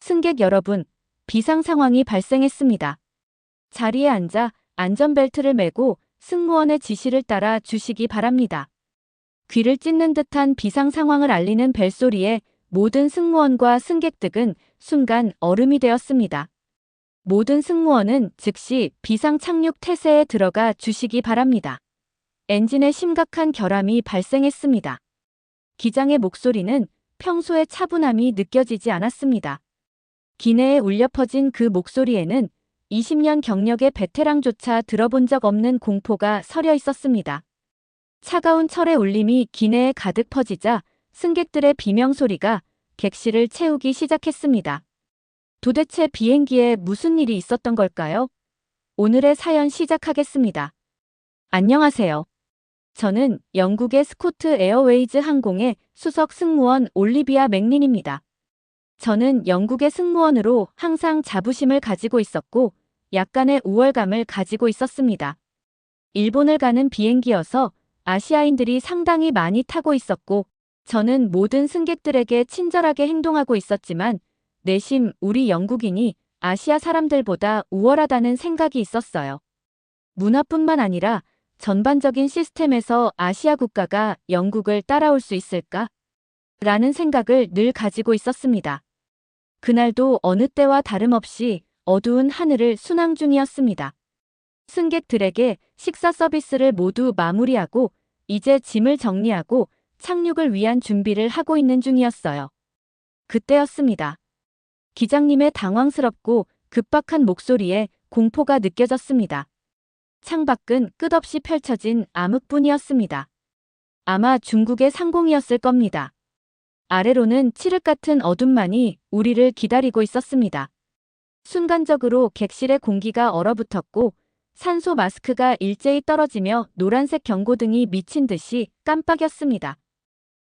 승객 여러분, 비상 상황이 발생했습니다. 자리에 앉아 안전벨트를 매고 승무원의 지시를 따라 주시기 바랍니다. 귀를 찢는 듯한 비상 상황을 알리는 벨소리에 모든 승무원과 승객들은 순간 얼음이 되었습니다. 모든 승무원은 즉시 비상 착륙 태세에 들어가 주시기 바랍니다. 엔진에 심각한 결함이 발생했습니다. 기장의 목소리는 평소의 차분함이 느껴지지 않았습니다. 기내에 울려 퍼진 그 목소리에는 20년 경력의 베테랑조차 들어본 적 없는 공포가 서려 있었습니다. 차가운 철의 울림이 기내에 가득 퍼지자 승객들의 비명소리가 객실을 채우기 시작했습니다. 도대체 비행기에 무슨 일이 있었던 걸까요? 오늘의 사연 시작하겠습니다. 안녕하세요. 저는 영국의 스코트 에어웨이즈 항공의 수석 승무원 올리비아 맥린입니다. 저는 영국의 승무원으로 항상 자부심을 가지고 있었고 약간의 우월감을 가지고 있었습니다. 일본을 가는 비행기여서 아시아인들이 상당히 많이 타고 있었고 저는 모든 승객들에게 친절하게 행동하고 있었지만 내심 우리 영국인이 아시아 사람들보다 우월하다는 생각이 있었어요. 문화뿐만 아니라 전반적인 시스템에서 아시아 국가가 영국을 따라올 수 있을까? 라는 생각을 늘 가지고 있었습니다. 그날도 어느 때와 다름없이 어두운 하늘을 순항 중이었습니다. 승객들에게 식사 서비스를 모두 마무리하고 이제 짐을 정리하고 착륙을 위한 준비를 하고 있는 중이었어요. 그때였습니다. 기장님의 당황스럽고 급박한 목소리에 공포가 느껴졌습니다. 창밖은 끝없이 펼쳐진 암흑뿐이었습니다. 아마 중국의 상공이었을 겁니다. 아래로는 칠흑 같은 어둠만이 우리를 기다리고 있었습니다. 순간적으로 객실의 공기가 얼어붙었고 산소 마스크가 일제히 떨어지며 노란색 경고등이 미친 듯이 깜빡였습니다.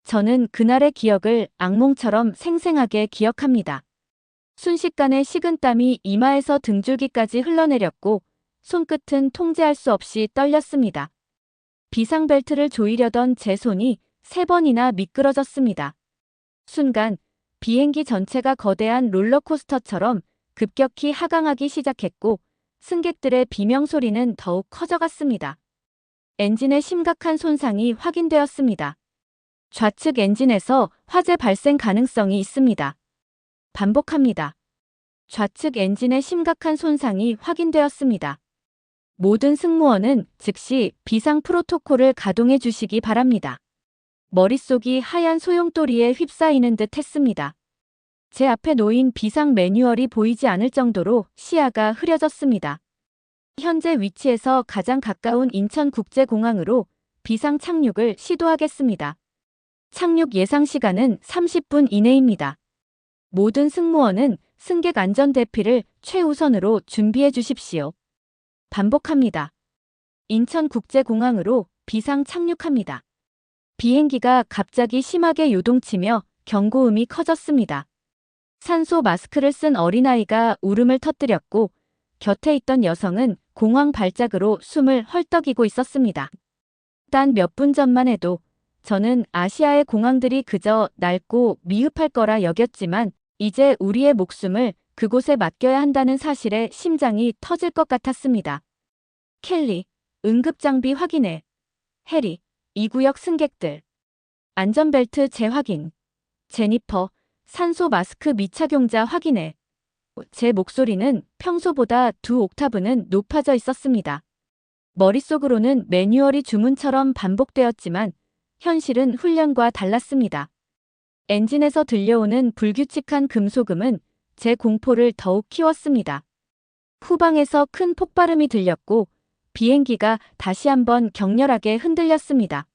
저는 그날의 기억을 악몽처럼 생생하게 기억합니다. 순식간에 식은땀이 이마에서 등줄기까지 흘러내렸고 손끝은 통제할 수 없이 떨렸습니다. 비상벨트를 조이려던 제 손이 3번이나 미끄러졌습니다. 순간 비행기 전체가 거대한 롤러코스터처럼 급격히 하강하기 시작했고 승객들의 비명소리는 더욱 커져갔습니다. 엔진의 심각한 손상이 확인되었습니다. 좌측 엔진에서 화재 발생 가능성이 있습니다. 반복합니다. 좌측 엔진의 심각한 손상이 확인되었습니다. 모든 승무원은 즉시 비상 프로토콜을 가동해 주시기 바랍니다. 머릿속이 하얀 소용돌이에 휩싸이는 듯 했습니다. 제 앞에 놓인 비상 매뉴얼이 보이지 않을 정도로 시야가 흐려졌습니다. 현재 위치에서 가장 가까운 인천국제공항으로 비상 착륙을 시도하겠습니다. 착륙 예상 시간은 30분 이내입니다. 모든 승무원은 승객 안전 대피를 최우선으로 준비해 주십시오. 반복합니다. 인천국제공항으로 비상 착륙합니다. 비행기가 갑자기 심하게 요동치며 경고음이 커졌습니다. 산소 마스크를 쓴 어린아이가 울음을 터뜨렸고 곁에 있던 여성은 공황 발작으로 숨을 헐떡이고 있었습니다. 단 몇 분 전만 해도 저는 아시아의 공항들이 그저 낡고 미흡할 거라 여겼지만 이제 우리의 목숨을 그곳에 맡겨야 한다는 사실에 심장이 터질 것 같았습니다. 켈리, 응급장비 확인해. 해리, 이 구역 승객들. 안전벨트 재확인. 제니퍼, 산소 마스크 미착용자 확인해. 제 목소리는 평소보다 2옥타브는 높아져 있었습니다. 머릿속으로는 매뉴얼이 주문처럼 반복되었지만 현실은 훈련과 달랐습니다. 엔진에서 들려오는 불규칙한 금소금은 제 공포를 더욱 키웠습니다. 후방에서 큰 폭발음이 들렸고 비행기가 다시 한번 격렬하게 흔들렸습니다.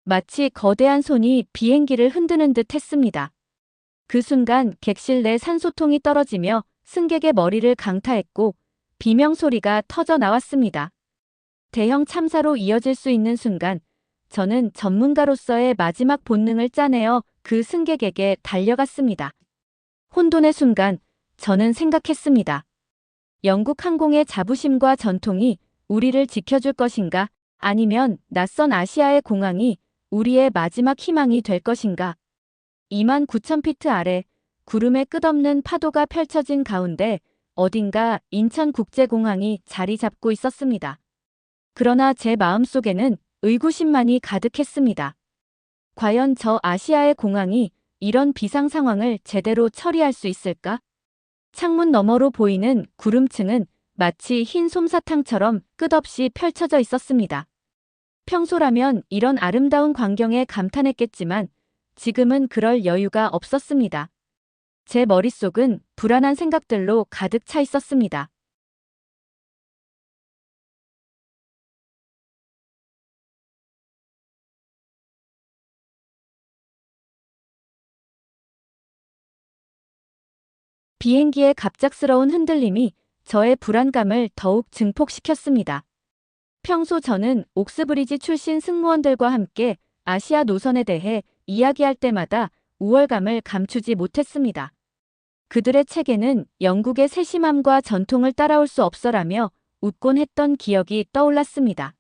마치 거대한 손이 비행기를 흔드는 듯 했습니다. 그 순간 객실 내 산소통이 떨어지며 승객의 머리를 강타했고 비명소리가 터져 나왔습니다. 대형 참사로 이어질 수 있는 순간 저는 전문가로서의 마지막 본능을 짜내어 그 승객에게 달려갔습니다. 혼돈의 순간 저는 생각했습니다. 영국 항공의 자부심과 전통이 우리를 지켜줄 것인가? 아니면 낯선 아시아의 공항이 우리의 마지막 희망이 될 것인가? 29,000피트 아래 구름의 끝없는 파도가 펼쳐진 가운데 어딘가 인천국제공항이 자리 잡고 있었습니다. 그러나 제 마음속에는 의구심만이 가득했습니다. 과연 저 아시아의 공항이 이런 비상 상황을 제대로 처리할 수 있을까? 창문 너머로 보이는 구름층은 마치 흰 솜사탕처럼 끝없이 펼쳐져 있었습니다. 평소라면 이런 아름다운 광경에 감탄했겠지만 지금은 그럴 여유가 없었습니다. 제 머릿속은 불안한 생각들로 가득 차 있었습니다. 비행기의 갑작스러운 흔들림이 저의 불안감을 더욱 증폭시켰습니다. 평소 저는 옥스브리지 출신 승무원들과 함께 아시아 노선에 대해 이야기할 때마다 우월감을 감추지 못했습니다. 그들의 책에는 영국의 세심함과 전통을 따라올 수 없어라며 웃곤 했던 기억이 떠올랐습니다.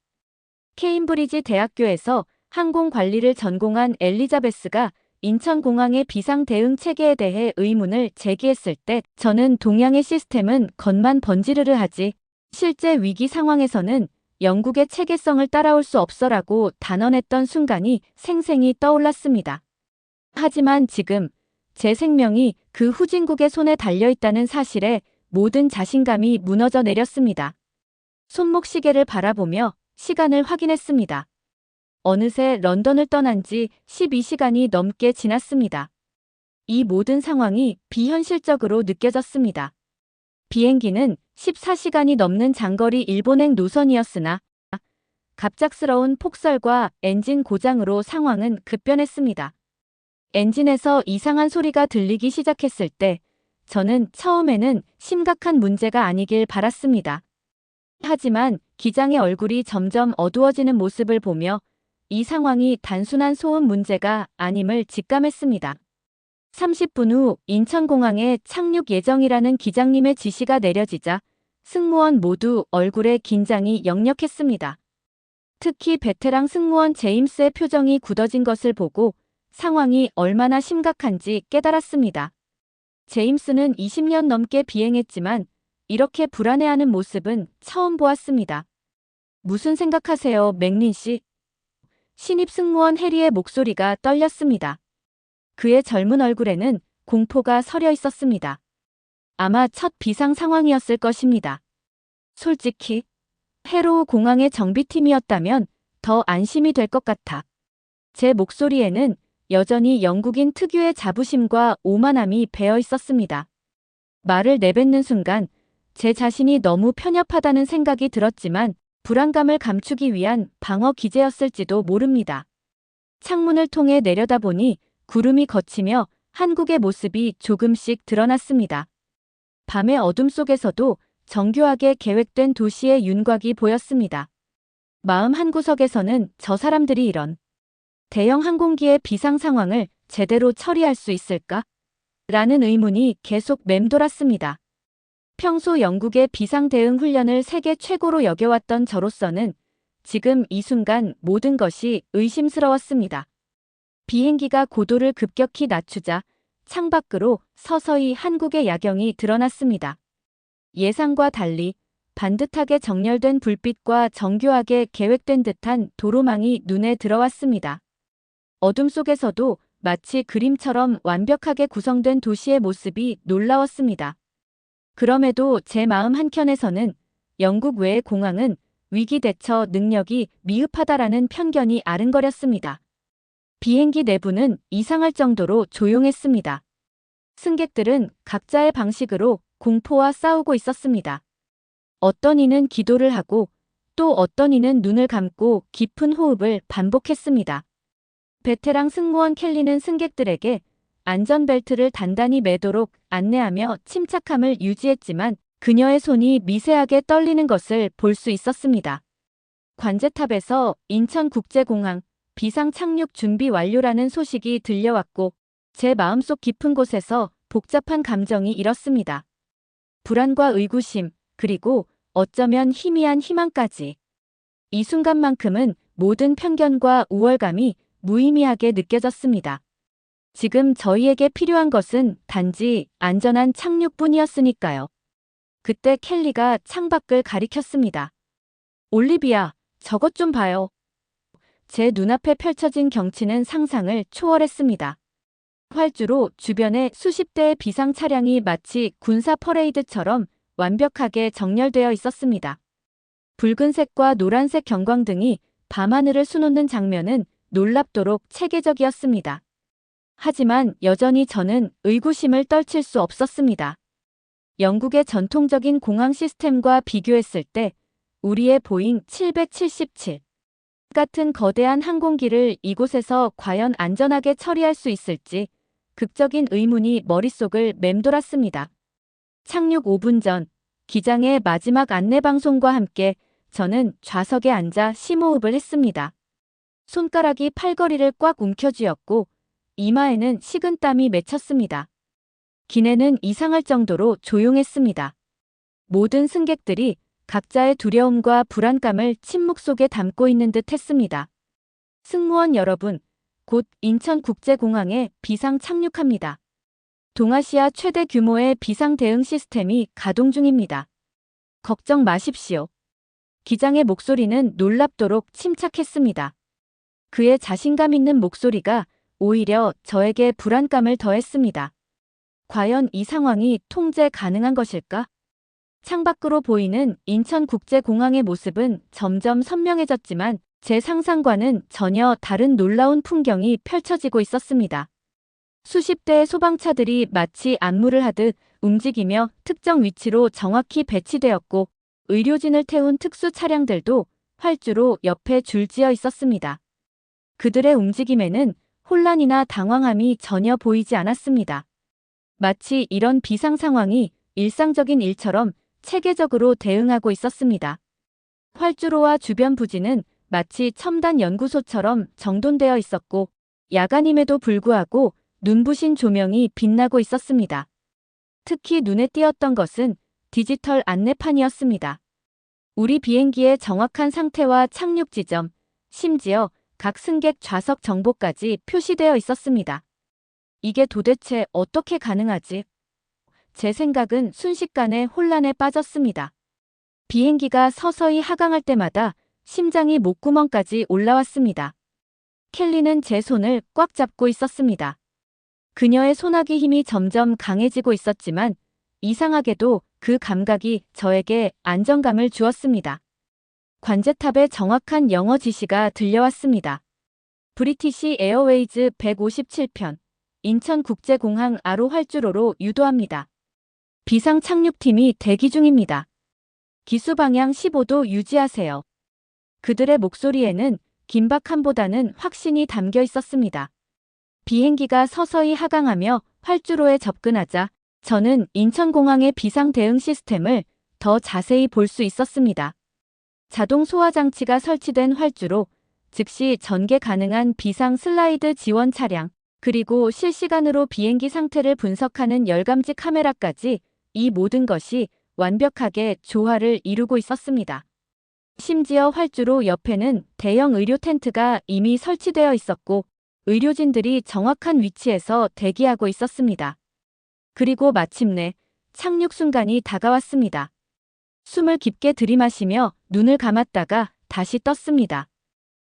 케임브리지 대학교에서 항공관리를 전공한 엘리자베스가 인천공항의 비상 대응 체계에 대해 의문을 제기했을 때 저는 동양의 시스템은 겉만 번지르르 하지 실제 위기 상황에서는 영국의 체계성을 따라올 수 없어라고 단언했던 순간이 생생히 떠올랐습니다. 하지만 지금 제 생명이 그 후진국의 손에 달려있다는 사실에 모든 자신감이 무너져 내렸습니다. 손목시계를 바라보며 시간을 확인했습니다. 어느새 런던을 떠난 지 12시간이 넘게 지났습니다. 이 모든 상황이 비현실적으로 느껴졌습니다. 비행기는 14시간이 넘는 장거리 일본행 노선이었으나 갑작스러운 폭설과 엔진 고장으로 상황은 급변했습니다. 엔진에서 이상한 소리가 들리기 시작했을 때 저는 처음에는 심각한 문제가 아니길 바랐습니다. 하지만 기장의 얼굴이 점점 어두워지는 모습을 보며 이 상황이 단순한 소음 문제가 아님을 직감했습니다. 30분 후 인천공항에 착륙 예정이라는 기장님의 지시가 내려지자 승무원 모두 얼굴에 긴장이 역력했습니다. 특히 베테랑 승무원 제임스의 표정이 굳어진 것을 보고 상황이 얼마나 심각한지 깨달았습니다. 제임스는 20년 넘게 비행했지만 이렇게 불안해하는 모습은 처음 보았습니다. 무슨 생각하세요, 맥린 씨? 신입 승무원 해리의 목소리가 떨렸습니다. 그의 젊은 얼굴에는 공포가 서려 있었습니다. 아마 첫 비상 상황이었을 것입니다. 솔직히 헤로우 공항의 정비팀이었다면 더 안심이 될 것 같아. 제 목소리에는 여전히 영국인 특유의 자부심과 오만함이 배어 있었습니다. 말을 내뱉는 순간 제 자신이 너무 편협하다는 생각이 들었지만 불안감을 감추기 위한 방어 기제였을지도 모릅니다. 창문을 통해 내려다보니 구름이 걷히며 한국의 모습이 조금씩 드러났습니다. 밤의 어둠 속에서도 정교하게 계획된 도시의 윤곽이 보였습니다. 마음 한구석에서는 저 사람들이 이런 대형 항공기의 비상 상황을 제대로 처리할 수 있을까? 라는 의문이 계속 맴돌았습니다. 평소 영국의 비상 대응 훈련을 세계 최고로 여겨왔던 저로서는 지금 이 순간 모든 것이 의심스러웠습니다. 비행기가 고도를 급격히 낮추자 창밖으로 서서히 한국의 야경이 드러났습니다. 예상과 달리 반듯하게 정렬된 불빛과 정교하게 계획된 듯한 도로망이 눈에 들어왔습니다. 어둠 속에서도 마치 그림처럼 완벽하게 구성된 도시의 모습이 놀라웠습니다. 그럼에도 제 마음 한켠에서는 영국 외의 공항은 위기 대처 능력이 미흡하다라는 편견이 아른거렸습니다. 비행기 내부는 이상할 정도로 조용했습니다. 승객들은 각자의 방식으로 공포와 싸우고 있었습니다. 어떤 이는 기도를 하고 또 어떤 이는 눈을 감고 깊은 호흡을 반복했습니다. 베테랑 승무원 켈리는 승객들에게 안전벨트를 단단히 매도록 안내하며 침착함을 유지했지만 그녀의 손이 미세하게 떨리는 것을 볼 수 있었습니다. 관제탑에서 인천국제공항 비상 착륙 준비 완료라는 소식이 들려왔고 제 마음속 깊은 곳에서 복잡한 감정이 일었습니다. 불안과 의구심, 그리고 어쩌면 희미한 희망까지. 이 순간만큼은 모든 편견과 우월감이 무의미하게 느껴졌습니다. 지금 저희에게 필요한 것은 단지 안전한 착륙뿐이었으니까요. 그때 켈리가 창밖을 가리켰습니다. 올리비아, 저것 좀 봐요. 제 눈앞에 펼쳐진 경치는 상상을 초월했습니다. 활주로 주변에 수십 대의 비상 차량이 마치 군사 퍼레이드처럼 완벽하게 정렬되어 있었습니다. 붉은색과 노란색 경광등이 밤하늘을 수놓는 장면은 놀랍도록 체계적이었습니다. 하지만 여전히 저는 의구심을 떨칠 수 없었습니다. 영국의 전통적인 공항 시스템과 비교했을 때 우리의 보잉 777 같은 거대한 항공기를 이곳에서 과연 안전하게 처리할 수 있을지 극적인 의문이 머릿속을 맴돌았습니다. 착륙 5분 전 기장의 마지막 안내방송과 함께 저는 좌석에 앉아 심호흡을 했습니다. 손가락이 팔걸이를 꽉 움켜쥐었고 이마에는 식은땀이 맺혔습니다. 기내는 이상할 정도로 조용했습니다. 모든 승객들이 각자의 두려움과 불안감을 침묵 속에 담고 있는 듯 했습니다. 승무원 여러분, 곧 인천국제공항에 비상 착륙합니다. 동아시아 최대 규모의 비상 대응 시스템이 가동 중입니다. 걱정 마십시오. 기장의 목소리는 놀랍도록 침착했습니다. 그의 자신감 있는 목소리가 오히려 저에게 불안감을 더했습니다. 과연 이 상황이 통제 가능한 것일까? 창밖으로 보이는 인천국제공항의 모습은 점점 선명해졌지만 제 상상과는 전혀 다른 놀라운 풍경이 펼쳐지고 있었습니다. 수십 대의 소방차들이 마치 안무를 하듯 움직이며 특정 위치로 정확히 배치되었고 의료진을 태운 특수 차량들도 활주로 옆에 줄지어 있었습니다. 그들의 움직임에는 혼란이나 당황함이 전혀 보이지 않았습니다. 마치 이런 비상 상황이 일상적인 일처럼 체계적으로 대응하고 있었습니다. 활주로와 주변 부지는 마치 첨단 연구소처럼 정돈되어 있었고 야간임에도 불구하고 눈부신 조명이 빛나고 있었습니다. 특히 눈에 띄었던 것은 디지털 안내판이었습니다. 우리 비행기의 정확한 상태와 착륙 지점, 심지어 각 승객 좌석 정보까지 표시되어 있었습니다. 이게 도대체 어떻게 가능하지? 제 생각은 순식간에 혼란에 빠졌습니다. 비행기가 서서히 하강할 때마다 심장이 목구멍까지 올라왔습니다. 켈리는 제 손을 꽉 잡고 있었습니다. 그녀의 소나기 힘이 점점 강해지고 있었지만 이상하게도 그 감각이 저에게 안정감을 주었습니다. 관제탑의 정확한 영어 지시가 들려왔습니다. 브리티시 에어웨이즈 157편, 인천국제공항 아로 활주로로 유도합니다. 비상 착륙팀이 대기 중입니다. 기수 방향 15도 유지하세요. 그들의 목소리에는 긴박함보다는 확신이 담겨 있었습니다. 비행기가 서서히 하강하며 활주로에 접근하자 저는 인천공항의 비상 대응 시스템을 더 자세히 볼 수 있었습니다. 자동 소화 장치가 설치된 활주로, 즉시 전개 가능한 비상 슬라이드 지원 차량, 그리고 실시간으로 비행기 상태를 분석하는 열감지 카메라까지 이 모든 것이 완벽하게 조화를 이루고 있었습니다. 심지어 활주로 옆에는 대형 의료 텐트가 이미 설치되어 있었고 의료진들이 정확한 위치에서 대기하고 있었습니다. 그리고 마침내 착륙 순간이 다가왔습니다. 숨을 깊게 들이마시며 눈을 감았다가 다시 떴습니다.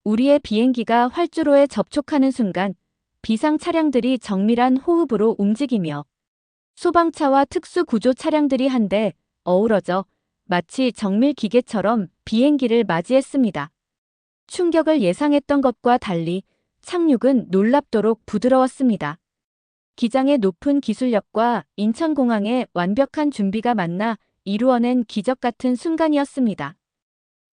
우리의 비행기가 활주로에 접촉하는 순간 비상 차량들이 정밀한 호흡으로 움직이며 소방차와 특수구조 차량들이 한데 어우러져 마치 정밀 기계처럼 비행기를 맞이했습니다. 충격을 예상했던 것과 달리 착륙은 놀랍도록 부드러웠습니다. 기장의 높은 기술력과 인천공항의 완벽한 준비가 만나 이루어낸 기적 같은 순간이었습니다.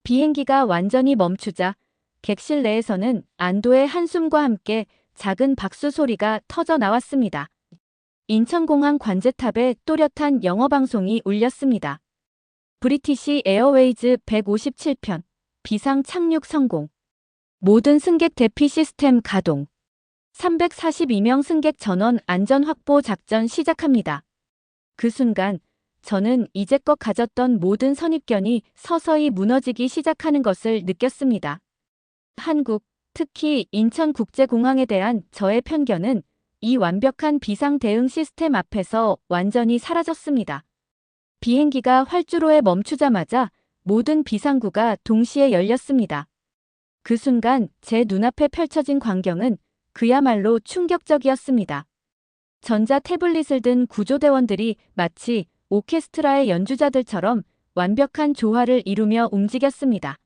비행기가 완전히 멈추자 객실 내에서는 안도의 한숨과 함께 작은 박수 소리가 터져 나왔습니다. 인천공항 관제탑에 또렷한 영어 방송이 울렸습니다. 브리티시 에어웨이즈 157편, 비상 착륙 성공. 모든 승객 대피 시스템 가동. 342명 승객 전원 안전 확보 작전 시작합니다. 그 순간 저는 이제껏 가졌던 모든 선입견이 서서히 무너지기 시작하는 것을 느꼈습니다. 한국, 특히 인천국제공항에 대한 저의 편견은 이 완벽한 비상 대응 시스템 앞에서 완전히 사라졌습니다. 비행기가 활주로에 멈추자마자 모든 비상구가 동시에 열렸습니다. 그 순간 제 눈앞에 펼쳐진 광경은 그야말로 충격적이었습니다. 전자 태블릿을 든 구조대원들이 마치 오케스트라의 연주자들처럼 완벽한 조화를 이루며 움직였습니다.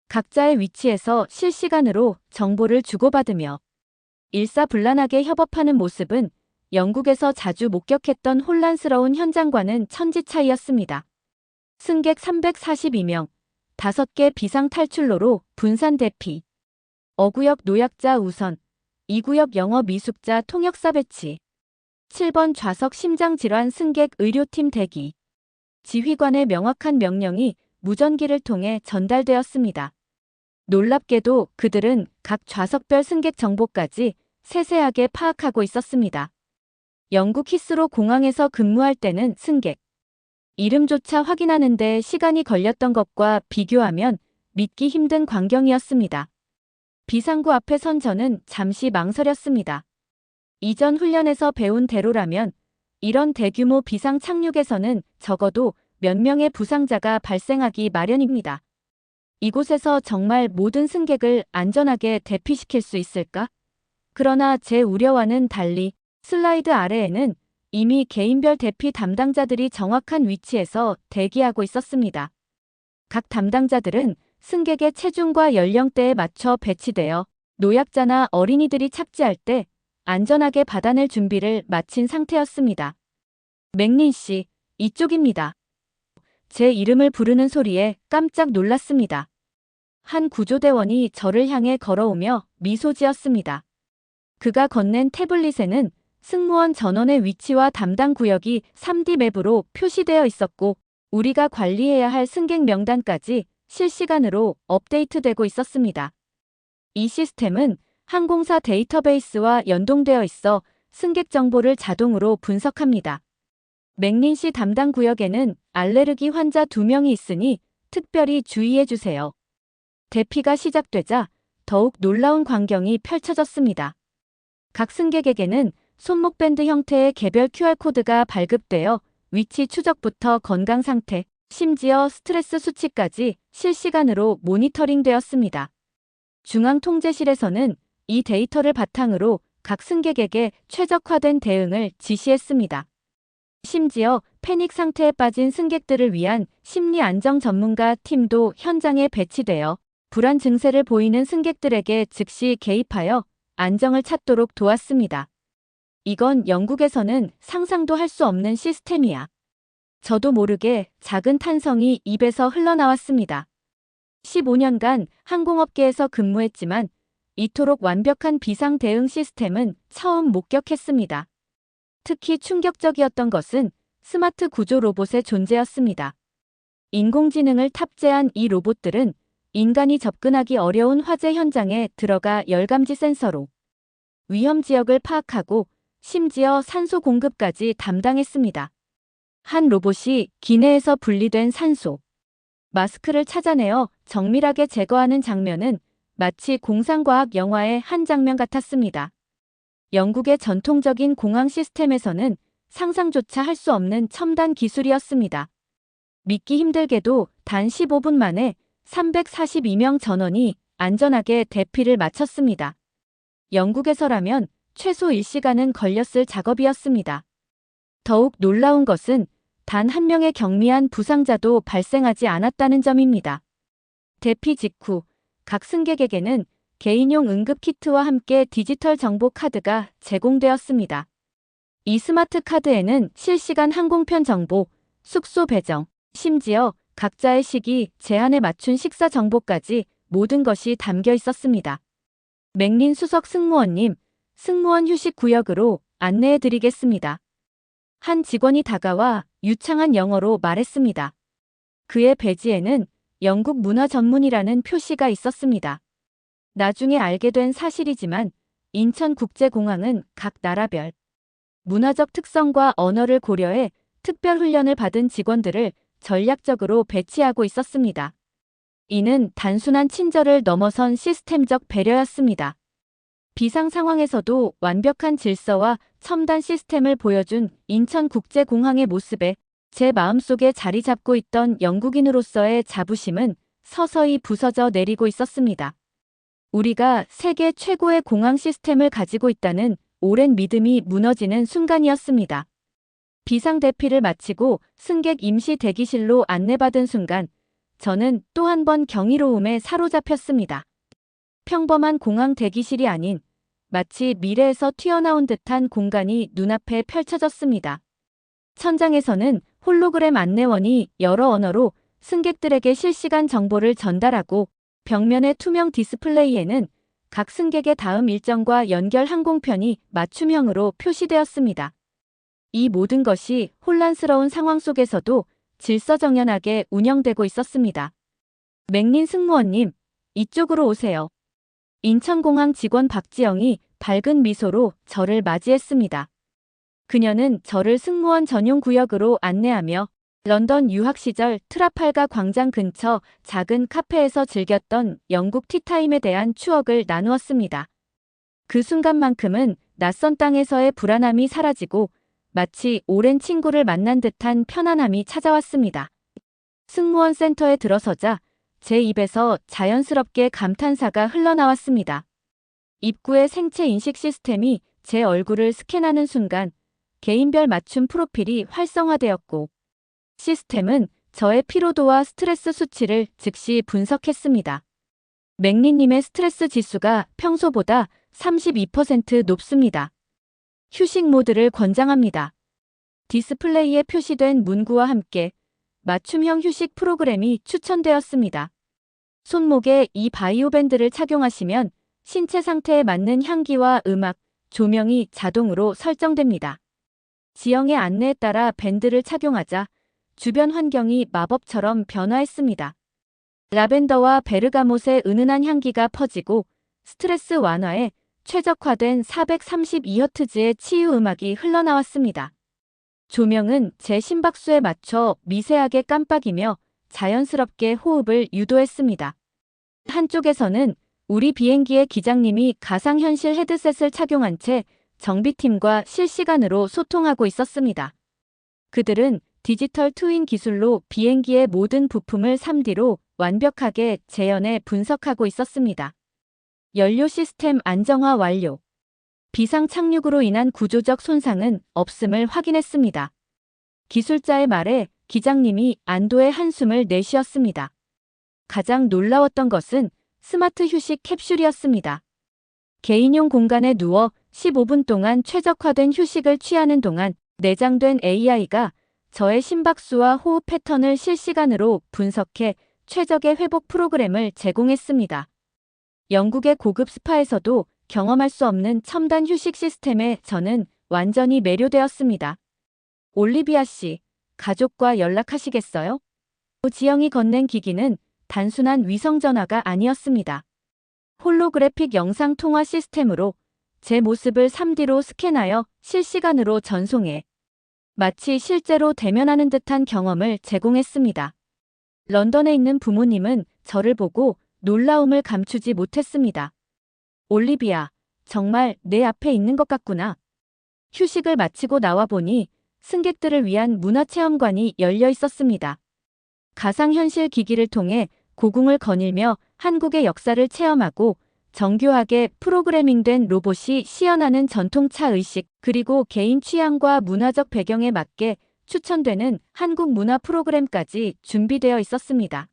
각자의 위치에서 실시간으로 정보를 주고받으며 일사불란하게 협업하는 모습은 영국에서 자주 목격했던 혼란스러운 현장과는 천지 차이였습니다. 승객 342명, 5개 비상 탈출로로 분산 대피. 어구역 노약자 우선, 2구역 영어 미숙자 통역사 배치. 7번 좌석 심장질환 승객 의료팀 대기. 지휘관의 명확한 명령이 무전기를 통해 전달되었습니다. 놀랍게도 그들은 각 좌석별 승객 정보까지 세세하게 파악하고 있었습니다. 영국 히스로 공항에서 근무할 때는 승객 이름조차 확인하는데 시간이 걸렸던 것과 비교하면 믿기 힘든 광경이었습니다. 비상구 앞에 선 저는 잠시 망설였습니다. 이전 훈련에서 배운 대로라면 이런 대규모 비상 착륙에서는 적어도 몇 명의 부상자가 발생하기 마련입니다. 이곳에서 정말 모든 승객을 안전하게 대피시킬 수 있을까? 그러나 제 우려와는 달리 슬라이드 아래에는 이미 개인별 대피 담당자들이 정확한 위치에서 대기하고 있었습니다. 각 담당자들은 승객의 체중과 연령대에 맞춰 배치되어 노약자나 어린이들이 착지할 때 안전하게 받아낼 준비를 마친 상태였습니다. 맥린 씨, 이쪽입니다. 제 이름을 부르는 소리에 깜짝 놀랐습니다. 한 구조대원이 저를 향해 걸어오며 미소 지었습니다. 그가 건넨 태블릿에는 승무원 전원의 위치와 담당 구역이 3D 맵으로 표시되어 있었고 우리가 관리해야 할 승객 명단까지 실시간으로 업데이트되고 있었습니다. 이 시스템은 항공사 데이터베이스와 연동되어 있어 승객 정보를 자동으로 분석합니다. 맥린 씨 담당 구역에는 알레르기 환자 2명이 있으니 특별히 주의해 주세요. 대피가 시작되자 더욱 놀라운 광경이 펼쳐졌습니다. 각 승객에게는 손목밴드 형태의 개별 QR코드가 발급되어 위치 추적부터 건강 상태, 심지어 스트레스 수치까지 실시간으로 모니터링되었습니다. 중앙통제실에서는 이 데이터를 바탕으로 각 승객에게 최적화된 대응을 지시했습니다. 심지어 패닉 상태에 빠진 승객들을 위한 심리 안정 전문가 팀도 현장에 배치되어 불안 증세를 보이는 승객들에게 즉시 개입하여 안정을 찾도록 도왔습니다. 이건 영국에서는 상상도 할 수 없는 시스템이야. 저도 모르게 작은 탄성이 입에서 흘러나왔습니다. 15년간 항공업계에서 근무했지만 이토록 완벽한 비상 대응 시스템은 처음 목격했습니다. 특히 충격적이었던 것은 스마트 구조 로봇의 존재였습니다. 인공지능을 탑재한 이 로봇들은 인간이 접근하기 어려운 화재 현장에 들어가 열감지 센서로 위험 지역을 파악하고 심지어 산소 공급까지 담당했습니다. 한 로봇이 기내에서 분리된 산소, 마스크를 찾아내어 정밀하게 제거하는 장면은 마치 공상과학 영화의 한 장면 같았습니다. 영국의 전통적인 공항 시스템에서는 상상조차 할 수 없는 첨단 기술이었습니다. 믿기 힘들게도 단 15분 만에 342명 전원이 안전하게 대피를 마쳤습니다. 영국에서라면 최소 1시간은 걸렸을 작업이었습니다. 더욱 놀라운 것은 단 한 명의 경미한 부상자도 발생하지 않았다는 점입니다. 대피 직후 각 승객에게는 개인용 응급키트와 함께 디지털 정보 카드가 제공되었습니다. 이 스마트 카드에는 실시간 항공편 정보, 숙소 배정, 심지어 각자의 시기, 제한에 맞춘 식사 정보까지 모든 것이 담겨 있었습니다. 맥린 수석 승무원님, 승무원 휴식 구역으로 안내해 드리겠습니다. 한 직원이 다가와 유창한 영어로 말했습니다. 그의 배지에는 영국 문화 전문이라는 표시가 있었습니다. 나중에 알게 된 사실이지만 인천국제공항은 각 나라별 문화적 특성과 언어를 고려해 특별 훈련을 받은 직원들을 전략적으로 배치하고 있었습니다. 이는 단순한 친절을 넘어선 시스템적 배려였습니다. 비상 상황에서도 완벽한 질서와 첨단 시스템을 보여준 인천국제공항의 모습에 제 마음속에 자리 잡고 있던 영국인으로서의 자부심은 서서히 부서져 내리고 있었습니다. 우리가 세계 최고의 공항 시스템을 가지고 있다는 오랜 믿음이 무너지는 순간이었습니다. 비상 대피를 마치고 승객 임시 대기실로 안내받은 순간 저는 또 한 번 경이로움에 사로잡혔습니다. 평범한 공항 대기실이 아닌 마치 미래에서 튀어나온 듯한 공간이 눈앞에 펼쳐졌습니다. 천장에서는 홀로그램 안내원이 여러 언어로 승객들에게 실시간 정보를 전달하고 벽면의 투명 디스플레이에는 각 승객의 다음 일정과 연결 항공편이 맞춤형으로 표시되었습니다. 이 모든 것이 혼란스러운 상황 속에서도 질서정연하게 운영되고 있었습니다. 맥린 승무원님, 이쪽으로 오세요. 인천공항 직원 박지영이 밝은 미소로 저를 맞이했습니다. 그녀는 저를 승무원 전용 구역으로 안내하며 런던 유학 시절 트라팔가 광장 근처 작은 카페에서 즐겼던 영국 티타임에 대한 추억을 나누었습니다. 그 순간만큼은 낯선 땅에서의 불안함이 사라지고 마치 오랜 친구를 만난 듯한 편안함이 찾아왔습니다. 승무원 센터에 들어서자 제 입에서 자연스럽게 감탄사가 흘러나왔습니다. 입구의 생체 인식 시스템이 제 얼굴을 스캔하는 순간 개인별 맞춤 프로필이 활성화되었고 시스템은 저의 피로도와 스트레스 수치를 즉시 분석했습니다. 맥리님의 스트레스 지수가 평소보다 32% 높습니다. 휴식 모드를 권장합니다. 디스플레이에 표시된 문구와 함께 맞춤형 휴식 프로그램이 추천되었습니다. 손목에 이 바이오 밴드를 착용하시면 신체 상태에 맞는 향기와 음악, 조명이 자동으로 설정됩니다. 지영의 안내에 따라 밴드를 착용하자 주변 환경이 마법처럼 변화했습니다. 라벤더와 베르가못의 은은한 향기가 퍼지고 스트레스 완화에 최적화된 432Hz의 치유 음악이 흘러나왔습니다. 조명은 제 심박수에 맞춰 미세하게 깜빡이며 자연스럽게 호흡을 유도했습니다. 한쪽에서는 우리 비행기의 기장님이 가상현실 헤드셋을 착용한 채 정비팀과 실시간으로 소통하고 있었습니다. 그들은 디지털 트윈 기술로 비행기의 모든 부품을 3D로 완벽하게 재현해 분석하고 있었습니다. 연료 시스템 안정화 완료. 비상 착륙으로 인한 구조적 손상은 없음을 확인했습니다. 기술자의 말에 기장님이 안도의 한숨을 내쉬었습니다. 가장 놀라웠던 것은 스마트 휴식 캡슐이었습니다. 개인용 공간에 누워 15분 동안 최적화된 휴식을 취하는 동안 내장된 AI가 저의 심박수와 호흡 패턴을 실시간으로 분석해 최적의 회복 프로그램을 제공했습니다. 영국의 고급 스파에서도 경험할 수 없는 첨단 휴식 시스템에 저는 완전히 매료되었습니다. 올리비아 씨, 가족과 연락하시겠어요? 지영이 건넨 기기는 단순한 위성전화가 아니었습니다. 홀로그래픽 영상 통화 시스템으로 제 모습을 3D로 스캔하여 실시간으로 전송해 마치 실제로 대면하는 듯한 경험을 제공했습니다. 런던에 있는 부모님은 저를 보고 놀라움을 감추지 못했습니다. 올리비아, 정말 내 앞에 있는 것 같구나. 휴식을 마치고 나와보니 승객들을 위한 문화체험관이 열려 있었습니다. 가상현실 기기를 통해 고궁을 거닐며 한국의 역사를 체험하고 정교하게 프로그래밍된 로봇이 시연하는 전통차 의식 그리고 개인 취향과 문화적 배경에 맞게 추천되는 한국 문화 프로그램까지 준비되어 있었습니다.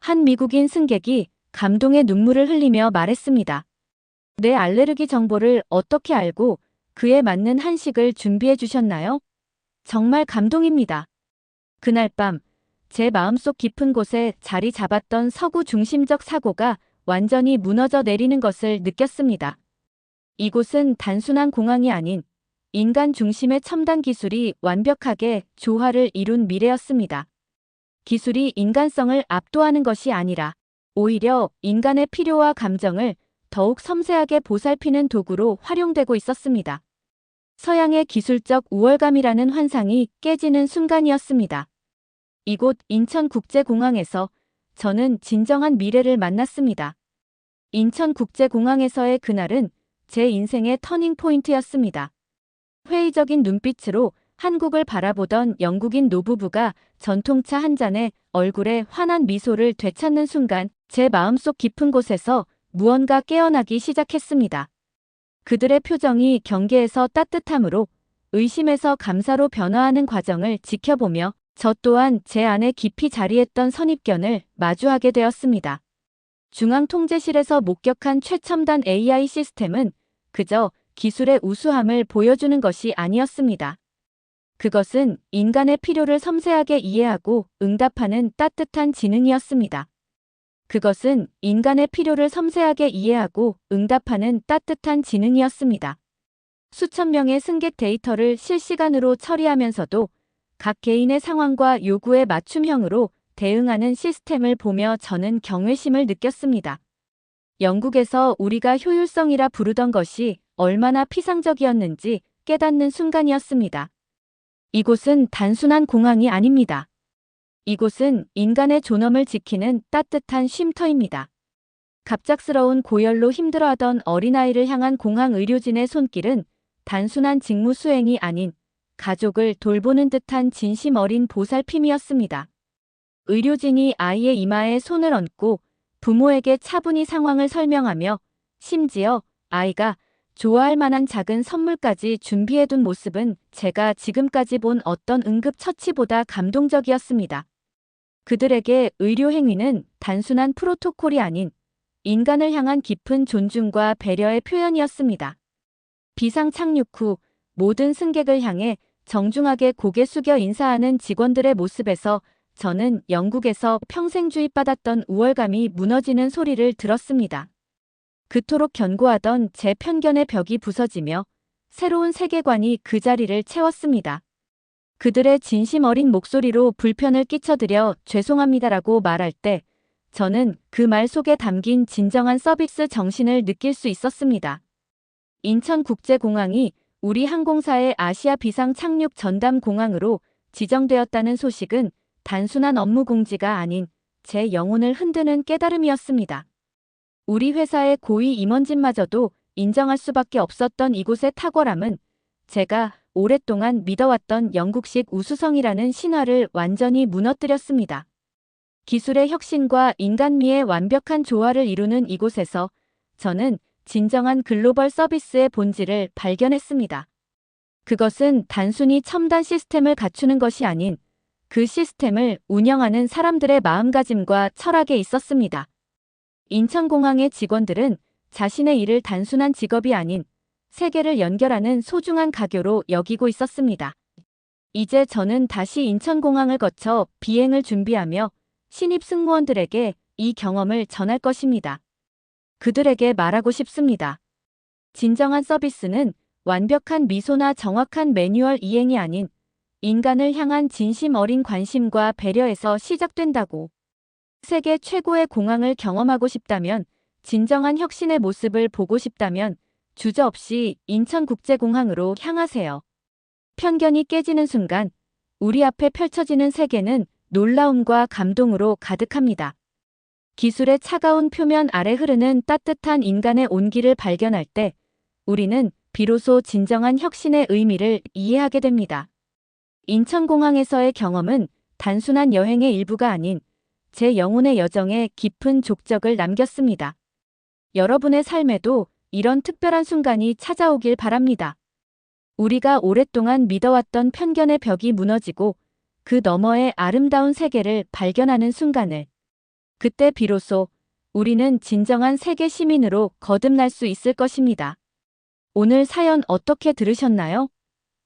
한 미국인 승객이 감동의 눈물을 흘리며 말했습니다. 내 알레르기 정보를 어떻게 알고 그에 맞는 한식을 준비해 주셨나요? 정말 감동입니다. 그날 밤, 제 마음속 깊은 곳에 자리 잡았던 서구 중심적 사고가 완전히 무너져 내리는 것을 느꼈습니다. 이곳은 단순한 공항이 아닌 인간 중심의 첨단 기술이 완벽하게 조화를 이룬 미래였습니다. 기술이 인간성을 압도하는 것이 아니라 오히려 인간의 필요와 감정을 더욱 섬세하게 보살피는 도구로 활용되고 있었습니다. 서양의 기술적 우월감이라는 환상이 깨지는 순간이었습니다. 이곳 인천국제공항에서 저는 진정한 미래를 만났습니다. 인천국제공항에서의 그날은 제 인생의 터닝 포인트였습니다. 회의적인 눈빛으로 한국을 바라보던 영국인 노부부가 전통차 한 잔에 얼굴에 환한 미소를 되찾는 순간 제 마음속 깊은 곳에서 무언가 깨어나기 시작했습니다. 그들의 표정이 경계에서 따뜻함으로 의심에서 감사로 변화하는 과정을 지켜보며 저 또한 제 안에 깊이 자리했던 선입견을 마주하게 되었습니다. 중앙통제실에서 목격한 최첨단 AI 시스템은 그저 기술의 우수함을 보여주는 것이 아니었습니다. 그것은 인간의 필요를 섬세하게 이해하고 응답하는 따뜻한 지능이었습니다. 그것은 인간의 필요를 섬세하게 이해하고 응답하는 따뜻한 지능이었습니다. 수천 명의 승객 데이터를 실시간으로 처리하면서도 각 개인의 상황과 요구에 맞춤형으로 대응하는 시스템을 보며 저는 경외심을 느꼈습니다. 영국에서 우리가 효율성이라 부르던 것이 얼마나 피상적이었는지 깨닫는 순간이었습니다. 이곳은 단순한 공항이 아닙니다. 이곳은 인간의 존엄을 지키는 따뜻한 쉼터입니다. 갑작스러운 고열로 힘들어하던 어린아이를 향한 공항 의료진의 손길은 단순한 직무 수행이 아닌 가족을 돌보는 듯한 진심 어린 보살핌이었습니다. 의료진이 아이의 이마에 손을 얹고 부모에게 차분히 상황을 설명하며 심지어 아이가 좋아할 만한 작은 선물까지 준비해둔 모습은 제가 지금까지 본 어떤 응급처치보다 감동적이었습니다. 그들에게 의료 행위는 단순한 프로토콜이 아닌 인간을 향한 깊은 존중과 배려의 표현이었습니다. 비상 착륙 후 모든 승객을 향해 정중하게 고개 숙여 인사하는 직원들의 모습에서 저는 영국에서 평생 주입받았던 우월감이 무너지는 소리를 들었습니다. 그토록 견고하던 제 편견의 벽이 부서지며 새로운 세계관이 그 자리를 채웠습니다. 그들의 진심 어린 목소리로 불편을 끼쳐드려 죄송합니다라고 말할 때 저는 그 말 속에 담긴 진정한 서비스 정신을 느낄 수 있었습니다. 인천국제공항이 우리 항공사의 아시아 비상 착륙 전담 공항으로 지정되었다는 소식은 단순한 업무 공지가 아닌 제 영혼을 흔드는 깨달음이었습니다. 우리 회사의 고위 임원진마저도 인정할 수밖에 없었던 이곳의 탁월함은 제가 오랫동안 믿어왔던 영국식 우수성이라는 신화를 완전히 무너뜨렸습니다. 기술의 혁신과 인간미의 완벽한 조화를 이루는 이곳에서 저는 진정한 글로벌 서비스의 본질을 발견했습니다. 그것은 단순히 첨단 시스템을 갖추는 것이 아닌 그 시스템을 운영하는 사람들의 마음가짐과 철학에 있었습니다. 인천공항의 직원들은 자신의 일을 단순한 직업이 아닌 세계를 연결하는 소중한 가교로 여기고 있었습니다. 이제 저는 다시 인천공항을 거쳐 비행을 준비하며 신입 승무원들에게 이 경험을 전할 것입니다. 그들에게 말하고 싶습니다. 진정한 서비스는 완벽한 미소나 정확한 매뉴얼 이행이 아닌 인간을 향한 진심 어린 관심과 배려에서 시작된다고. 세계 최고의 공항을 경험하고 싶다면, 진정한 혁신의 모습을 보고 싶다면 주저없이 인천국제공항으로 향하세요. 편견이 깨지는 순간 우리 앞에 펼쳐지는 세계는 놀라움과 감동으로 가득합니다. 기술의 차가운 표면 아래 흐르는 따뜻한 인간의 온기를 발견할 때 우리는 비로소 진정한 혁신의 의미를 이해하게 됩니다. 인천공항에서의 경험은 단순한 여행의 일부가 아닌 제 영혼의 여정에 깊은 족적을 남겼습니다. 여러분의 삶에도 이런 특별한 순간이 찾아오길 바랍니다. 우리가 오랫동안 믿어왔던 편견의 벽이 무너지고 그 너머의 아름다운 세계를 발견하는 순간을. 그때 비로소 우리는 진정한 세계 시민으로 거듭날 수 있을 것입니다. 오늘 사연 어떻게 들으셨나요?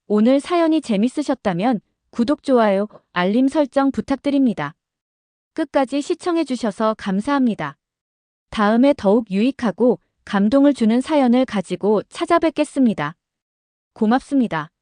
오늘 사연이 재밌으셨다면 구독, 좋아요, 알림 설정 부탁드립니다. 끝까지 시청해주셔서 감사합니다. 다음에 더욱 유익하고 감동을 주는 사연을 가지고 찾아뵙겠습니다. 고맙습니다.